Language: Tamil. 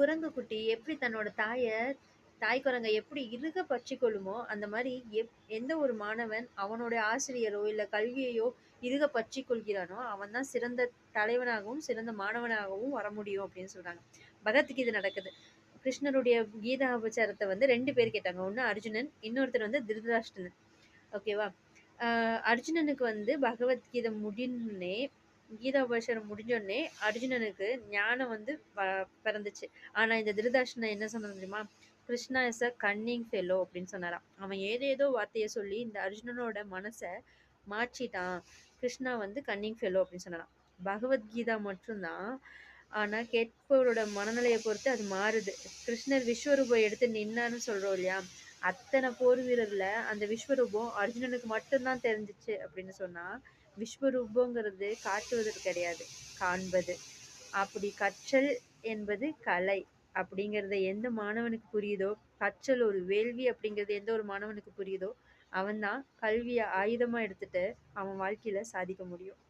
குரங்கு குட்டி எப்படி தன்னோட தாய் குரங்க எப்படி இறுக பற்றிக் கொள்ளுமோ, அந்த மாரி எந்த ஒரு மாணவன் அவனுடைய ஆசிரியரோ, இல்ல கல்வியையோ இறுக பற்றிக் கொள்கிறானோ, அவன் தான் சிறந்த தலைவனாகவும், சிறந்த மாணவனாகவும் வர முடியும் அப்படின்னு சொல்றாங்க. பகவத்கீதை நடக்குது. கிருஷ்ணருடைய கீதா உபச்சாரத்த வந்து 2 பேர் கேட்டாங்க. ஒண்ணு அர்ஜுனன், இன்னொருத்தர் வந்து திருதராஷ்டிரன். ஓகேவா? அ அர்ஜுனனுக்கு வந்து பகவத்கீதை முடிஞ்சோனே, கீதா உபதேசம் முடிஞ்சோனே, அர்ஜுனனுக்கு ஞானம் வந்து பிறந்துச்சு. ஆனா இந்த திருதர்ஷனன் என்ன சொன்னான் தெரியுமா? "Krishna is a Canning fellow" அப்படின்னு சொன்னாராம். அவன் ஏதேதோ வார்த்தைய சொல்லி இந்த அர்ஜுனனோட மனச மாற்றிட்டான். கிருஷ்ணா வந்து கன்னிங் ஃபெல்லோ அப்படின்னு சொன்னாராம். பகவத்கீதா மட்டும் தான். ஆனா கேட்பவரோட மனநிலைய பொறுத்து அது மாறுது. கிருஷ்ணர் விஸ்வரூபம் எடுத்து நின்னான்னு சொல்றோம் இல்லையா? அத்தன போர் வீரர்ல அந்த விஸ்வரூபம் அர்ஜுனனுக்கு மட்டும் தான் தெரிஞ்சுச்சு அப்படின்னு சொன்னா, விஸ்வரூபங்கிறது காட்டுவது கிடையாது, காண்பது. அப்படி கற்றல் என்பது கலை அப்படிங்கிறத எந்த மாணவனுக்கு புரியுதோ, கற்றல் ஒரு வேள்வி அப்படிங்கிறது எந்த ஒரு மாணவனுக்கு புரியுதோ, அவன் தான் கல்விய ஆயுதமா எடுத்துட்டு அவன் வாழ்க்கையில சாதிக்க முடியும்.